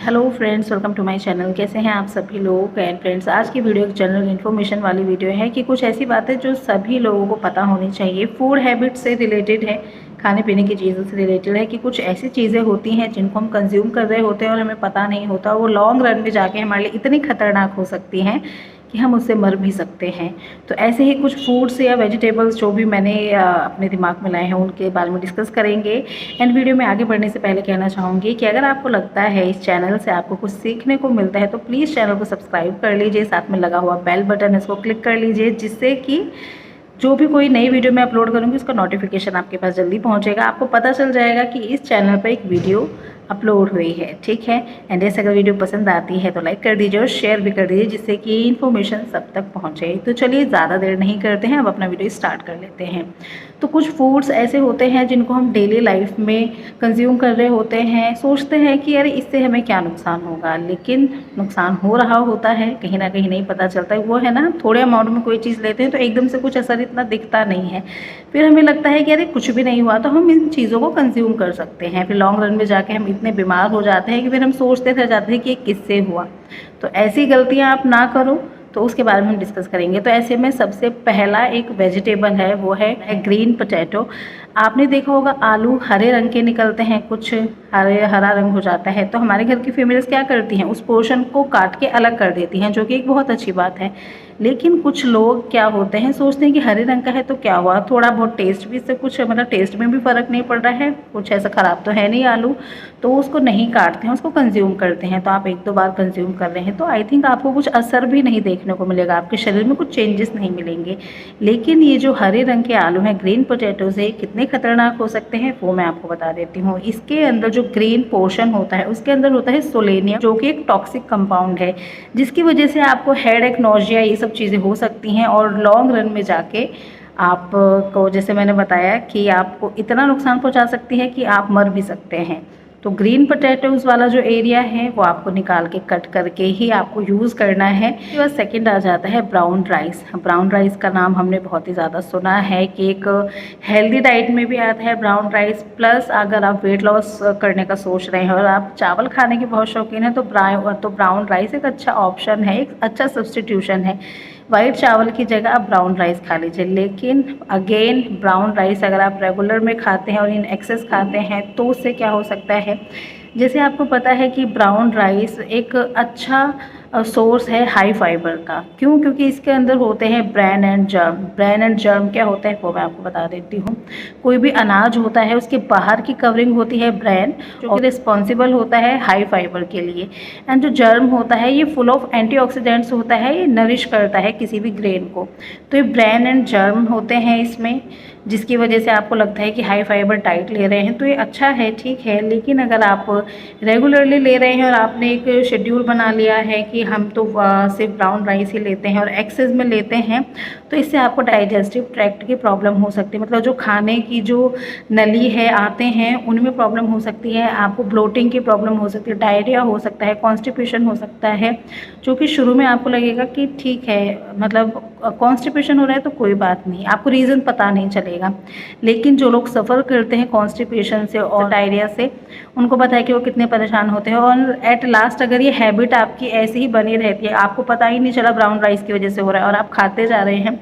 Hello friends, welcome to my channel. कैसे हैं आप सभी लोग। एंड फ्रेंड्स, आज की वीडियो एक जनरल इन्फॉर्मेशन वाली वीडियो है कि कुछ ऐसी बातें जो सभी लोगों को पता होनी चाहिए। फूड हैबिट से रिलेटेड है, खाने पीने की चीज़ों से रिलेटेड है कि कुछ ऐसी चीज़ें होती हैं जिनको हम कंज्यूम कर रहे होते हैं और हमें पता नहीं होता, वो लॉन्ग रन में जाके हमारे लिए इतनी खतरनाक हो सकती हैं कि हम उससे मर भी सकते हैं। तो ऐसे ही कुछ फूड्स या वेजिटेबल्स जो भी मैंने अपने दिमाग में लाए हैं उनके बारे में डिस्कस करेंगे। एंड वीडियो में आगे बढ़ने से पहले कहना चाहूँगी कि अगर आपको लगता है इस चैनल से आपको कुछ सीखने को मिलता है तो प्लीज़ चैनल को सब्सक्राइब कर लीजिए, साथ में लगा हुआ बेल बटन है इसको क्लिक कर लीजिए, जिससे कि जो भी कोई नई वीडियो मैं अपलोड करूँगी उसका नोटिफिकेशन आपके पास जल्दी पहुँचेगा। आपको पता चल जाएगा कि इस चैनल पर एक वीडियो अपलोड हुई है, ठीक है। एंड ऐसे अगर वीडियो पसंद आती है तो लाइक कर दीजिए और शेयर भी कर दीजिए, जिससे कि इन्फॉर्मेशन सब तक पहुंचे। तो चलिए ज़्यादा देर नहीं करते हैं, अब अपना वीडियो स्टार्ट कर लेते हैं। तो कुछ फूड्स ऐसे होते हैं जिनको हम डेली लाइफ में कंज्यूम कर रहे होते हैं, सोचते हैं कि अरे इससे हमें क्या नुकसान होगा, लेकिन नुकसान हो रहा होता है, कहीं ना कहीं नहीं पता चलता है। वो है ना, थोड़े अमाउंट में कोई चीज़ लेते हैं तो एकदम से कुछ असर इतना दिखता नहीं है, फिर हमें लगता है कि अरे कुछ भी नहीं हुआ, तो हम इन चीज़ों को कंज्यूम कर सकते हैं। फिर लॉन्ग रन में जाके हम इतने बीमार हो जाते हैं कि फिर हम सोचते रह जाते हैं कि ये किससे हुआ। तो ऐसी गलतियां आप ना करो, तो उसके बारे में हम डिस्कस करेंगे। तो ऐसे में सबसे पहला एक वेजिटेबल है, वो है ग्रीन पोटैटो। आपने देखा होगा आलू हरे रंग के निकलते हैं, कुछ हरा रंग हो जाता है, तो हमारे घर की फीमेल्स क्या करती हैं, उस पोर्शन को काट के अलग कर देती हैं, जो कि एक बहुत अच्छी बात है। लेकिन कुछ लोग क्या होते हैं, सोचते हैं कि हरे रंग का है तो क्या हुआ, थोड़ा बहुत टेस्ट भी इससे कुछ मतलब टेस्ट में भी फ़र्क नहीं पड़ रहा है, कुछ ऐसा ख़राब तो है नहीं आलू, तो उसको नहीं काटते हैं, उसको कंज्यूम करते हैं। तो आप एक दो बार कंज्यूम कर रहे हैं तो आई थिंक आपको कुछ असर भी नहीं देखने को मिलेगा, आपके शरीर में कुछ चेंजेस नहीं मिलेंगे। लेकिन ये जो हरे रंग के आलू हैं, ग्रीन पोटैटोज़ है, कितने खतरनाक हो सकते हैं वो मैं आपको बता देती हूँ। इसके अंदर जो ग्रीन पोर्शन होता है उसके अंदर होता है सोलेनियम, जो कि एक टॉक्सिक कंपाउंड है, जिसकी वजह से आपको हेडेक, नोजिया, ये सब चीज़ें हो सकती हैं और लॉन्ग रन में जाके आपको, जैसे मैंने बताया, कि आपको इतना नुकसान पहुंचा सकती है कि आप मर भी सकते हैं। तो ग्रीन पोटैटोज़ वाला जो एरिया है वो आपको निकाल के कट करके ही आपको यूज़ करना है। उसके बाद सेकेंड आ जाता है ब्राउन राइस। ब्राउन राइस का नाम हमने बहुत ही ज़्यादा सुना है कि एक हेल्दी डाइट में भी आता है ब्राउन राइस। प्लस अगर आप वेट लॉस करने का सोच रहे हैं और आप चावल खाने के बहुत शौकीन हैं तो ब्राउन राइस एक अच्छा ऑप्शन है, एक अच्छा सब्सटीट्यूशन है। वाइट चावल की जगह आप ब्राउन राइस खा लीजिए। लेकिन अगेन, ब्राउन राइस अगर आप रेगुलर में खाते हैं और इन एक्सेस खाते हैं तो उससे क्या हो सकता है, जैसे आपको पता है कि ब्राउन राइस एक अच्छा सोर्स है हाई फाइबर का। क्यों? क्योंकि इसके अंदर होते हैं brain and germ. Brain and germ क्या होता है वो मैं आपको बता देती हूँ। कोई भी अनाज होता है उसके बाहर की कवरिंग होती है ब्रेन, जो कि रिस्पॉन्सिबल होता है हाई फाइबर के लिए। एंड जो जर्म होता है ये फुल ऑफ एंटीऑक्सीडेंट्स होता है, ये नरिश करता है किसी भी ग्रेन को। तो ये ब्रेन एंड जर्म होते हैं इसमें, जिसकी वजह से आपको लगता है कि हाई फाइबर डाइट ले रहे हैं तो ये अच्छा है, ठीक है। लेकिन अगर आप रेगुलरली ले रहे हैं और आपने एक शेड्यूल बना लिया है कि हम तो सिर्फ ब्राउन राइस ही लेते हैं और एक्सेस में लेते हैं, तो इससे आपको डाइजेस्टिव ट्रैक्ट की प्रॉब्लम हो सकती है। मतलब जो खाने की जो नली है, आते हैं, उनमें प्रॉब्लम हो सकती है, आपको ब्लोटिंग की प्रॉब्लम हो सकती है, डायरिया हो सकता है, कॉन्स्टिपेशन हो सकता है। जो कि शुरू में आपको लगेगा कि ठीक है, मतलब कॉन्स्टिपेशन हो रहा है तो कोई बात नहीं, आपको रीज़न पता नहीं चलेगा। लेकिन जो लोग सफ़र करते हैं कॉन्स्टिपेशन से और डायरिया से, उनको पता है कि वो कितने परेशान होते हैं। और एट लास्ट अगर ये हैबिट आपकी ऐसे ही बनी रहती है, आपको पता ही नहीं चला ब्राउन राइस की वजह से हो रहा है और आप खाते जा रहे हैं,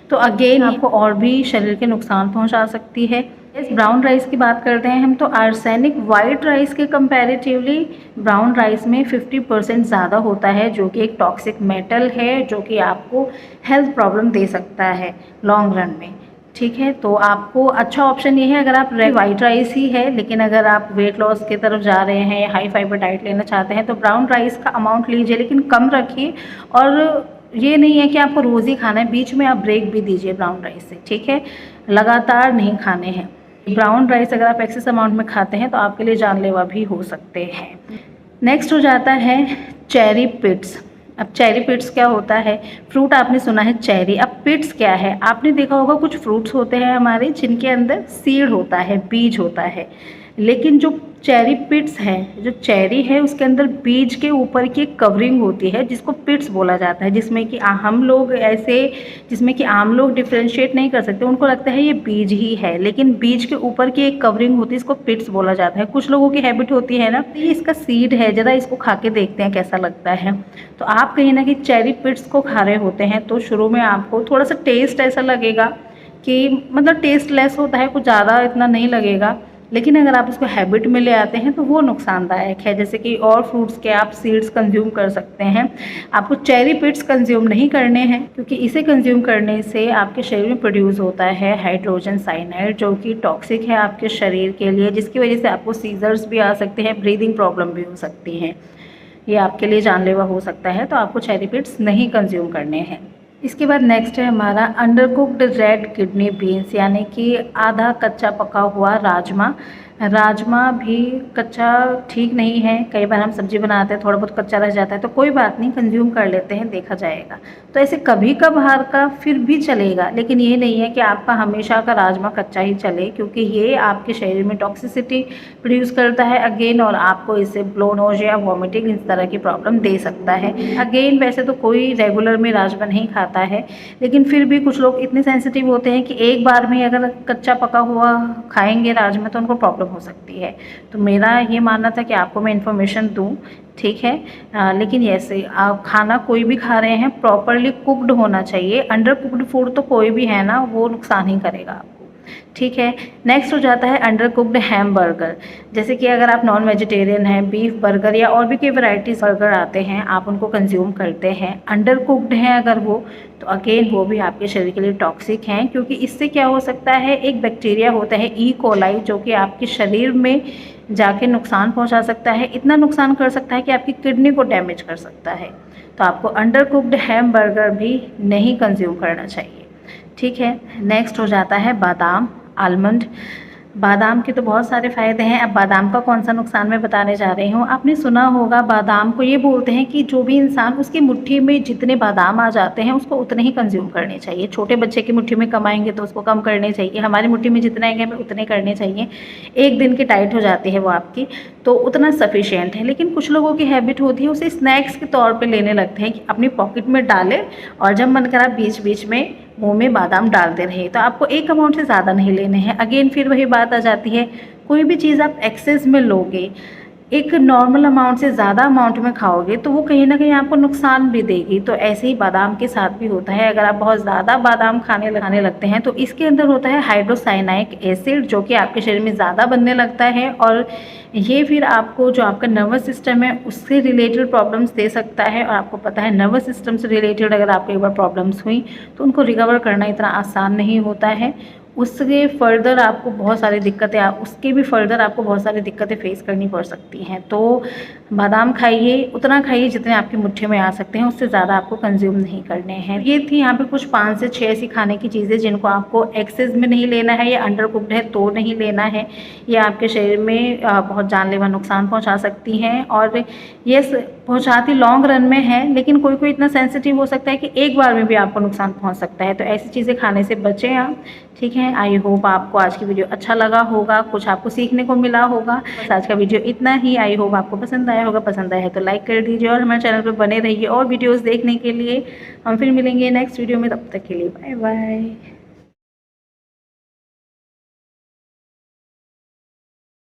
तो अगेन आपको और भी शरीर के नुकसान पहुंचा सकती है। इस ब्राउन राइस की बात करते हैं हम, तो आर्सेनिक वाइट राइस के कंपैरेटिवली ब्राउन राइस में 50% ज़्यादा होता है, जो कि एक टॉक्सिक मेटल है, जो कि आपको हेल्थ प्रॉब्लम दे सकता है लॉन्ग रन में, ठीक है। तो आपको अच्छा ऑप्शन ये है, अगर आप वाइट राइस ही है, लेकिन अगर आप वेट लॉस की तरफ जा रहे हैं या हाई फाइबर डाइट लेना चाहते हैं तो ब्राउन राइस का अमाउंट लीजिए, लेकिन कम रखिए। और ये नहीं है कि आपको रोज़ ही खाना है, बीच में आप ब्रेक भी दीजिए ब्राउन राइस से, ठीक है। लगातार नहीं खाने हैं। ब्राउन राइस अगर आप एक्सेस अमाउंट में खाते हैं तो आपके लिए जानलेवा भी हो सकते हैं। नेक्स्ट हो जाता है चेरी पिट्स। अब चेरी पिट्स क्या होता है? फ्रूट आपने सुना है चेरी, अब पिट्स क्या है? आपने देखा होगा कुछ फ्रूट्स होते हैं हमारे जिनके अंदर सीड होता है, बीज होता है, लेकिन जो चेरी पिट्स है, जो चेरी है उसके अंदर बीज के ऊपर की एक कवरिंग होती है जिसको पिट्स बोला जाता है, जिसमें कि हम लोग ऐसे जिसमें कि आम लोग डिफ्रेंशिएट नहीं कर सकते, उनको लगता है ये बीज ही है, लेकिन बीज के ऊपर की एक कवरिंग होती है, इसको पिट्स बोला जाता है। कुछ लोगों की हैबिट होती है ना, ये इसका सीड है, ज़रा इसको खा के देखते हैं कैसा लगता है। तो आप कहीं ना कहीं चेरी पिट्स को खा रहे होते हैं तो शुरू में आपको थोड़ा सा टेस्ट ऐसा लगेगा कि मतलब टेस्ट लेस होता है, कुछ ज़्यादा इतना नहीं लगेगा, लेकिन अगर आप इसको हैबिट में ले आते हैं तो वो नुकसानदायक है। जैसे कि और फ्रूट्स के आप सीड्स कंज्यूम कर सकते हैं, आपको चेरी पिट्स कंज्यूम नहीं करने हैं, क्योंकि इसे कंज्यूम करने से आपके शरीर में प्रोड्यूस होता है हाइड्रोजन साइनाइड, जो कि टॉक्सिक है आपके शरीर के लिए, जिसकी वजह से आपको सीजर्स भी आ सकते हैं, ब्रीदिंग प्रॉब्लम भी हो सकती हैं, ये आपके लिए जानलेवा हो सकता है। तो आपको चेरी पिट्स नहीं कंज्यूम करने हैं। इसके बाद नेक्स्ट है हमारा under cooked red kidney beans, यानी कि आधा कच्चा पका हुआ राजमा। राजमा भी कच्चा ठीक नहीं है, कई बार हम सब्जी बनाते हैं थोड़ा बहुत कच्चा रह जाता है, तो कोई बात नहीं, कंज्यूम कर लेते हैं, देखा जाएगा। तो ऐसे कभी कभार का फिर भी चलेगा, लेकिन ये नहीं है कि आपका हमेशा का राजमा कच्चा ही चले, क्योंकि ये आपके शरीर में टॉक्सिसिटी प्रोड्यूस करता है अगेन, और आपको इससे ब्लो नोजिया, वॉमिटिंग, इस तरह की प्रॉब्लम दे सकता है। अगेन वैसे तो कोई रेगुलर में राजमा नहीं खाता है, लेकिन फिर भी कुछ लोग इतने सेंसिटिव होते हैं कि एक बार में अगर कच्चा पका हुआ खाएंगे राजमा तो उनको प्रॉब्लम हो सकती है। तो मेरा ये मानना था कि आपको मैं इन्फॉर्मेशन दूं, ठीक है। लेकिन ऐसे आप खाना कोई भी खा रहे हैं प्रॉपरली कुक्ड होना चाहिए, अंडर कुक्ड फूड तो कोई भी है ना वो नुकसान ही करेगा आपको, ठीक है। नेक्स्ट हो जाता है अंडर कुक्ड हैमबर्गर। जैसे कि अगर आप नॉन वेजिटेरियन हैं, बीफ बर्गर या और भी कई वैरायटीज बर्गर आते हैं, आप उनको कंज्यूम करते हैं, अंडर कुक्ड हैं अगर वो, तो अगेन वो भी आपके शरीर के लिए टॉक्सिक हैं, क्योंकि इससे क्या हो सकता है, एक बैक्टीरिया होता है ई कोलाई, जो कि आपके शरीर में जाके नुकसान पहुंचा सकता है, इतना नुकसान कर सकता है कि आपकी किडनी को डैमेज कर सकता है। तो आपको अंडर कुक्ड हैमबर्गर भी नहीं कंज्यूम करना चाहिए, ठीक है। नेक्स्ट हो जाता है बादाम, आलमंड। बादाम के तो बहुत सारे फ़ायदे हैं, अब बादाम का कौन सा नुकसान मैं बताने जा रही हूँ। आपने सुना होगा बादाम को ये बोलते हैं कि जो भी इंसान, उसकी मुट्ठी में जितने बादाम आ जाते हैं उसको उतने ही कंज्यूम करने चाहिए। छोटे बच्चे की मुट्ठी में कम आएंगे तो उसको कम करने चाहिए, हमारी मुट्ठी में जितने आएंगे हमें उतने करने चाहिए। एक दिन की डाइट हो जाती है वो आपकी, तो उतना सफिशियंट है। लेकिन कुछ लोगों की हैबिट होती है उसे स्नैक्स के तौर पर लेने लगते हैं कि अपनी पॉकेट में डालें और जब मन करा बीच बीच में मुंह में बादाम डालते रहे। तो आपको एक अमाउंट से ज़्यादा नहीं लेने हैं। अगेन फिर वही बात आ जाती है, कोई भी चीज़ आप एक्सेस में लोगे, एक नॉर्मल अमाउंट से ज़्यादा अमाउंट में खाओगे तो वो कहीं ना कहीं आपको नुकसान भी देगी। तो ऐसे ही बादाम के साथ भी होता है, अगर आप बहुत ज़्यादा बादाम खाने लगते हैं तो इसके अंदर होता है हाइड्रोसाइनाइक एसिड, जो कि आपके शरीर में ज़्यादा बनने लगता है, और ये फिर आपको जो आपका नर्वस सिस्टम है उससे रिलेटेड प्रॉब्लम्स दे सकता है। और आपको पता है नर्वस सिस्टम से रिलेटेड अगर आपको एक बार प्रॉब्लम्स हुई तो उनको रिकवर करना इतना आसान नहीं होता है, उसके फर्दर आपको बहुत सारी दिक्कतें, उसके भी फर्दर आपको बहुत सारी दिक्कतें फेस करनी पड़ सकती हैं। तो बादाम खाइए, उतना खाइए जितने आपकी मुट्ठी में आ सकते हैं, उससे ज़्यादा आपको कंज्यूम नहीं करने हैं। ये थी यहाँ पे कुछ 5 से 6 ऐसी खाने की चीज़ें जिनको आपको एक्सेस में नहीं लेना है, या अंडर कुक्ड है तो नहीं लेना है, ये आपके शरीर में बहुत जानलेवा नुकसान पहुँचा सकती हैं। और ये पहुँचाती लॉन्ग रन में है, लेकिन कोई कोई इतना सेंसिटिव हो सकता है कि एक बार में भी आपको नुकसान पहुँच सकता है। तो ऐसी चीज़ें खाने से बचें आप, ठीक है। आई होप आपको आज की वीडियो अच्छा लगा होगा, कुछ आपको सीखने को मिला होगा। बस आज का वीडियो इतना ही। आई होप आपको पसंद आया होगा, पसंद आया है तो लाइक कर दीजिए और हमारे चैनल पर बने रहिए और वीडियोस देखने के लिए। हम फिर मिलेंगे नेक्स्ट वीडियो में, तब तक के लिए बाय बाय।